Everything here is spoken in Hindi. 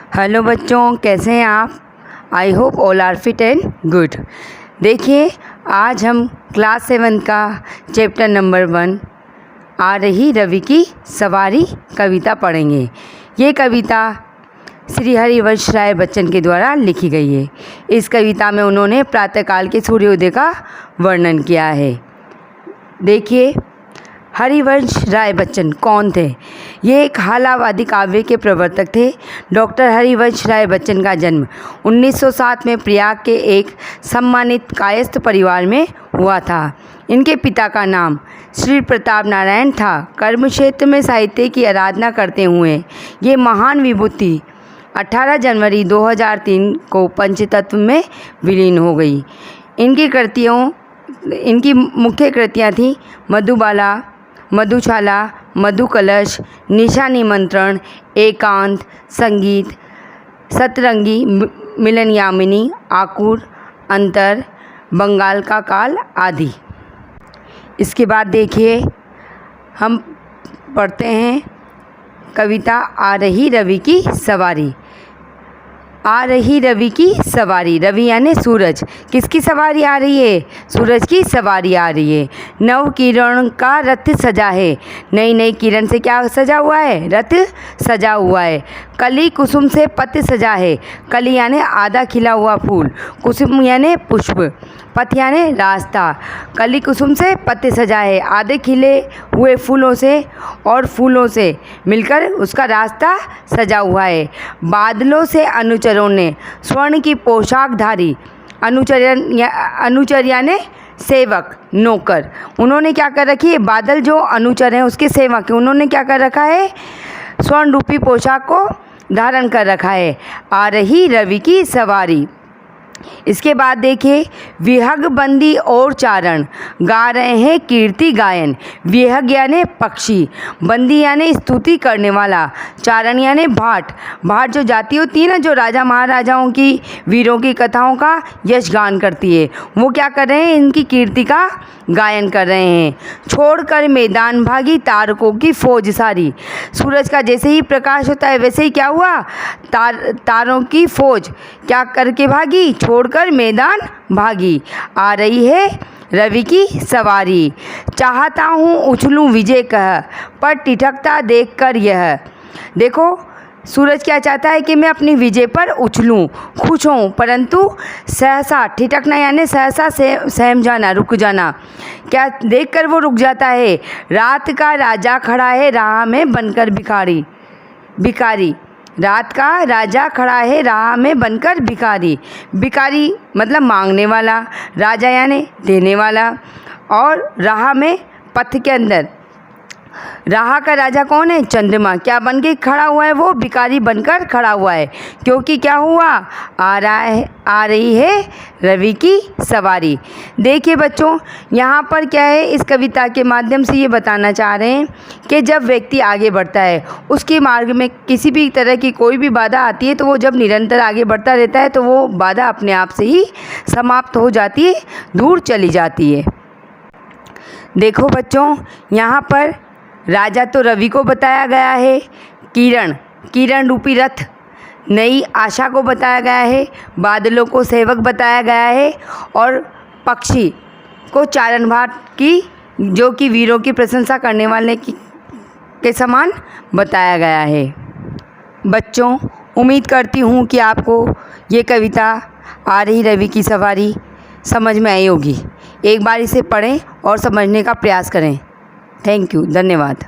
हेलो बच्चों, कैसे हैं आप? I hope all are fit and good. देखिए, आज हम क्लास 7 का चैप्टर नंबर 1 आ रही रवि की सवारी कविता पढ़ेंगे। ये कविता श्री हरिवंश राय बच्चन के द्वारा लिखी गई है। इस कविता में उन्होंने प्रातःकाल के सूर्योदय का वर्णन किया है। देखिए, हरिवंश राय बच्चन कौन थे? ये एक हालावादी काव्य के प्रवर्तक थे। डॉक्टर हरिवंश राय बच्चन का जन्म 1907 में प्रयाग के एक सम्मानित कायस्थ परिवार में हुआ था। इनके पिता का नाम श्री प्रताप नारायण था। कर्म क्षेत्र में साहित्य की आराधना करते हुए ये महान विभूति 18 जनवरी 2003 को पंचतत्व में विलीन हो गई। इनकी मुख्य कृतियाँ थीं मधुबाला, मधुशाला, मधुकलश, निशा निमंत्रण, एकांत, संगीत, सतरंगी, मिलन यामिनी, आकुर, अंतर, बंगाल का काल आदि। इसके बाद देखिए, हम पढ़ते हैं कविता आ रही रवि की सवारी। आ रही रवि की सवारी। रवि यानी सूरज। किसकी सवारी आ रही है? सूरज की सवारी आ रही है। नव किरण का रथ सजा है। नई नई किरण से क्या सजा हुआ है? रथ सजा हुआ है। कली कुसुम से पत सजा है। कली यानी आधा खिला हुआ फूल, कुसुम यानी पुष्प, पथ यानी रास्ता। कली कुसुम से पत्ते सजा है, आधे खिले हुए फूलों से और फूलों से मिलकर उसका रास्ता सजा हुआ है। बादलों से अनुचरों ने स्वर्ण की पोशाक धारी। अनुचर यानी सेवक, नौकर। उन्होंने क्या कर रखी है? बादल जो अनुचर हैं उसके सेवक हैं, उन्होंने क्या कर रखा है? स्वर्ण रूपी पोशाक को धारण कर रखा है। आ रही रवि की सवारी। इसके बाद देखिए, विहग बंदी और चारण गा रहे हैं कीर्ति गायन। विहग यानी पक्षी, बंदी यानी स्तुति करने वाला, चारण यानी भाट। भाट जो जाति होती है ना, जो राजा महाराजाओं की, वीरों की कथाओं का यश गान करती है, वो क्या कर रहे हैं? इनकी कीर्ति का गायन कर रहे हैं। छोड़कर मैदान भागी तारकों की फौज सारी। सूरज का जैसे ही प्रकाश होता है वैसे ही क्या हुआ? तारों की फौज क्या करके भागी? छोड़कर मैदान भागी। आ रही है रवि की सवारी। चाहता हूँ उछलूँ विजय कह, पर ठिठकता देखकर यह। देखो, सूरज क्या चाहता है कि मैं अपनी विजय पर उछलूँ, खुश हूँ, परंतु सहसा, ठिठकना यानी सहसा सहम जाना, रुक जाना। क्या देखकर वो रुक जाता है? रात का राजा खड़ा है राह में बनकर भिखारी। रात का राजा खड़ा है राह में बनकर भिखारी। भिखारी मतलब मांगने वाला, राजा यानी देने वाला, और राह में पथ के अंदर। राह का राजा कौन है? चंद्रमा। क्या बन के खड़ा हुआ है? वो भिखारी बनकर खड़ा हुआ है, क्योंकि क्या हुआ? आ रही है रवि की सवारी। देखिए बच्चों, यहाँ पर क्या है, इस कविता के माध्यम से ये बताना चाह रहे हैं कि जब व्यक्ति आगे बढ़ता है, उसके मार्ग में किसी भी तरह की कोई भी बाधा आती है, तो वो जब निरंतर आगे बढ़ता रहता है तो वो बाधा अपने आप से ही समाप्त हो जाती है, दूर चली जाती है। देखो बच्चों, यहाँ पर राजा तो रवि को बताया गया है, किरण रूपी रथ नई आशा को बताया गया है, बादलों को सेवक बताया गया है, और पक्षी को चारण भाट की, जो कि वीरों की प्रशंसा करने वाले के समान बताया गया है। बच्चों, उम्मीद करती हूँ कि आपको ये कविता आ रही रवि की सवारी समझ में आई होगी। एक बार इसे पढ़ें और समझने का प्रयास करें। थैंक यू, धन्यवाद।